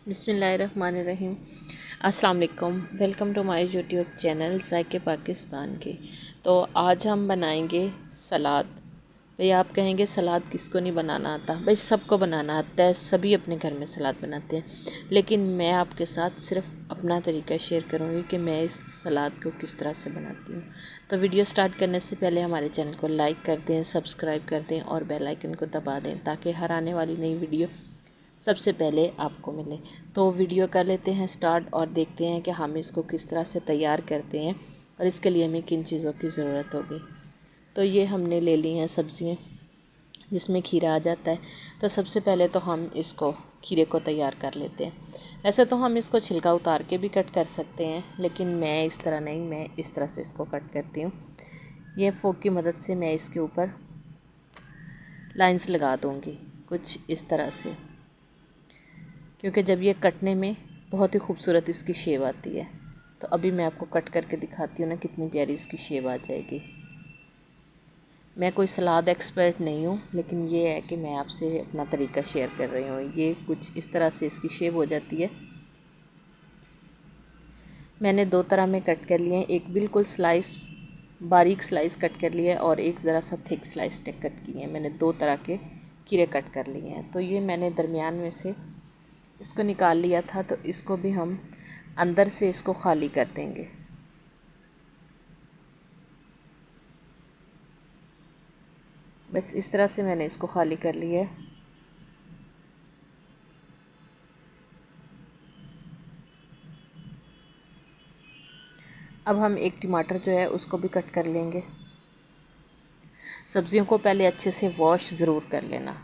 बिस्मिल्लाहिर्रहमानिर्रहीम। अस्सलाम वालेकुम। Welcome to my YouTube channel ज़ायके पाकिस्तान के। तो आज हम बनाएंगे सलाद। भाई आप कहेंगे सलाद किसको नहीं बनाना आता? भाई सबको बनाना आता है, सभी अपने घर में सलाद बनाते हैं। लेकिन मैं आपके साथ सिर्फ अपना तरीका शेयर करूँगी कि मैं इस सलाद को किस तरह से बनाती हूँ। तो वीडियो स्टार्ट करने से पहले हमारे चैनल को लाइक कर दें, सब्सक्राइब कर दें और बेल आइकन को दबा दें ताकि हर आने वाली नई वीडियो सबसे पहले आपको मिले। तो वीडियो कर लेते हैं स्टार्ट और देखते हैं कि हम इसको किस तरह से तैयार करते हैं और इसके लिए हमें किन चीज़ों की ज़रूरत होगी। तो ये हमने ले ली हैं सब्ज़ियाँ जिसमें खीरा आ जाता है। तो सबसे पहले तो हम इसको खीरे को तैयार कर लेते हैं। ऐसे तो हम इसको छिलका उतार के भी कट कर सकते हैं, लेकिन मैं इस तरह नहीं, मैं इस तरह से इसको कट करती हूँ। ये फोक की मदद से मैं इसके ऊपर लाइंस लगा दूँगी कुछ इस तरह से, क्योंकि जब ये कटने में बहुत ही खूबसूरत इसकी शेप आती है। तो अभी मैं आपको कट करके दिखाती हूँ ना कितनी प्यारी इसकी शेप आ जाएगी। मैं कोई सलाद एक्सपर्ट नहीं हूँ, लेकिन ये है कि मैं आपसे अपना तरीका शेयर कर रही हूँ। ये कुछ इस तरह से इसकी शेप हो जाती है। मैंने दो तरह में कट कर लिए हैं, एक बिल्कुल स्लाइस बारीक स्लाइस कट कर लिया है और एक ज़रा सा थिक स्लाइस कट किए हैं। मैंने दो तरह के खीरे कट कर लिए हैं। तो ये मैंने दरमियान में से इसको निकाल लिया था, तो इसको भी हम अंदर से इसको खाली कर देंगे। बस इस तरह से मैंने इसको खाली कर लिया है। अब हम एक टमाटर जो है उसको भी कट कर लेंगे। सब्जियों को पहले अच्छे से वॉश ज़रूर कर लेना।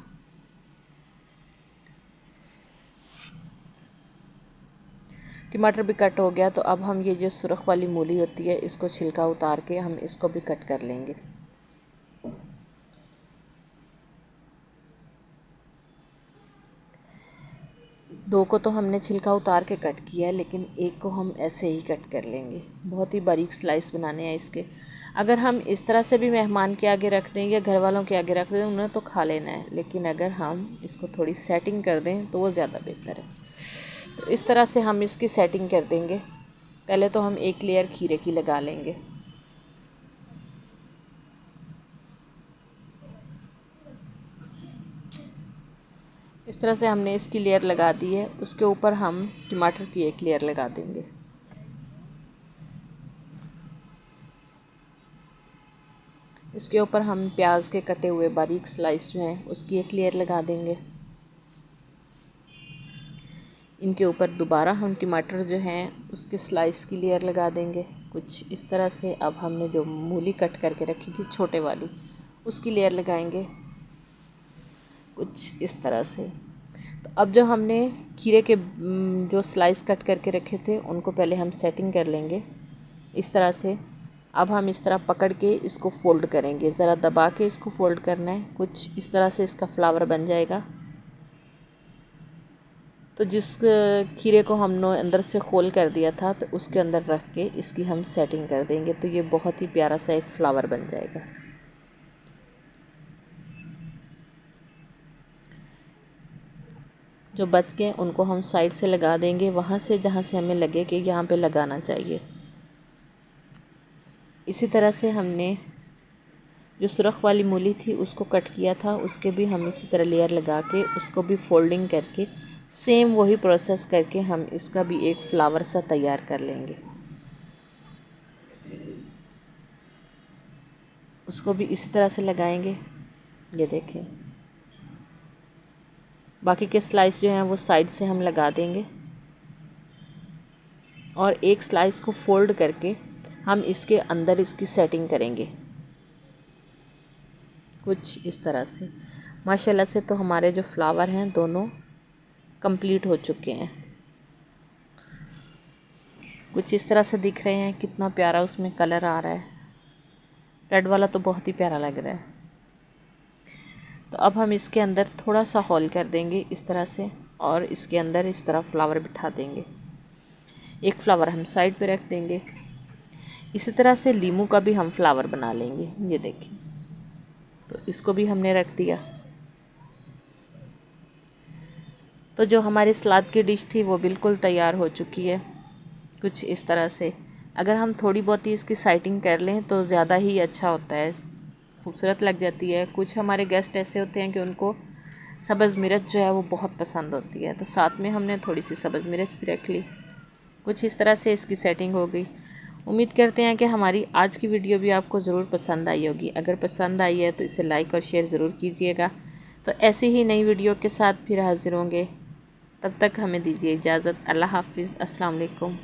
टमाटर भी कट हो गया, तो अब हम ये जो सुरख वाली मूली होती है इसको छिलका उतार के हम इसको भी कट कर लेंगे। दो को तो हमने छिलका उतार के कट किया है, लेकिन एक को हम ऐसे ही कट कर लेंगे। बहुत ही बारीक स्लाइस बनाने हैं इसके। अगर हम इस तरह से भी मेहमान के आगे रख दें या घर वालों के आगे रख दें, उन्हें तो खा लेना है, लेकिन अगर हम इसको थोड़ी सेटिंग कर दें तो वो ज़्यादा बेहतर है। तो इस तरह से हम इसकी सेटिंग कर देंगे। पहले तो हम एक लेयर खीरे की लगा लेंगे। इस तरह से हमने इसकी लेयर लगा दी है। उसके ऊपर हम टमाटर की एक लेयर लगा देंगे। इसके ऊपर हम प्याज के कटे हुए बारीक स्लाइस जो हैं उसकी एक लेयर लगा देंगे। इनके ऊपर दोबारा हम टमाटर जो हैं उसके स्लाइस की लेयर लगा देंगे कुछ इस तरह से। अब हमने जो मूली कट करके रखी थी छोटे वाली, उसकी लेयर लगाएंगे कुछ इस तरह से। तो अब जो हमने खीरे के जो स्लाइस कट करके रखे थे उनको पहले हम सेटिंग कर लेंगे इस तरह से। अब हम इस तरह पकड़ के इसको फ़ोल्ड करेंगे, ज़रा दबा के इसको फ़ोल्ड करना है। कुछ इस तरह से इसका फ्लावर बन जाएगा। तो जिस खीरे को हमने अंदर से खोल कर दिया था, तो उसके अंदर रख के इसकी हम सेटिंग कर देंगे, तो ये बहुत ही प्यारा सा एक फ्लावर बन जाएगा। जो बच गए उनको हम साइड से लगा देंगे, वहाँ से जहाँ से हमें लगे कि यहाँ पे लगाना चाहिए। इसी तरह से हमने जो सुरख वाली मूली थी उसको कट किया था, उसके भी हम इसी तरह लेयर लगा के उसको भी फोल्डिंग करके सेम वही प्रोसेस करके हम इसका भी एक फ्लावर सा तैयार कर लेंगे। उसको भी इसी तरह से लगाएंगे। ये देखें, बाकी के स्लाइस जो हैं वो साइड से हम लगा देंगे और एक स्लाइस को फोल्ड करके हम इसके अंदर इसकी सेटिंग करेंगे कुछ इस तरह से। माशाल्लाह से तो हमारे जो फ्लावर हैं दोनों कंप्लीट हो चुके हैं। कुछ इस तरह से दिख रहे हैं, कितना प्यारा उसमें कलर आ रहा है। रेड वाला तो बहुत ही प्यारा लग रहा है। तो अब हम इसके अंदर थोड़ा सा होल कर देंगे इस तरह से और इसके अंदर इस तरह फ्लावर बिठा देंगे। एक फ्लावर हम साइड पे रख देंगे। इसी तरह से लीमू का भी हम फ्लावर बना लेंगे। ये देखिए, तो इसको भी हमने रख दिया। तो जो हमारी सलाद की डिश थी वो बिल्कुल तैयार हो चुकी है कुछ इस तरह से। अगर हम थोड़ी बहुत ही इसकी साइटिंग कर लें तो ज़्यादा ही अच्छा होता है, खूबसूरत लग जाती है। कुछ हमारे गेस्ट ऐसे होते हैं कि उनको सब्ज़ मिर्च जो है वो बहुत पसंद होती है, तो साथ में हमने थोड़ी सी सब्ज़ मिर्च भी रख ली। कुछ इस तरह से इसकी सेटिंग हो गई। उम्मीद करते हैं कि हमारी आज की वीडियो भी आपको ज़रूर पसंद आई होगी। अगर पसंद आई है तो इसे लाइक और शेयर ज़रूर कीजिएगा। तो ऐसी ही नई वीडियो के साथ फिर हाज़िर होंगे। तब तक हमें दीजिए इजाज़त। अल्लाह हाफ़िज़। अस्सलाम वालेकुम।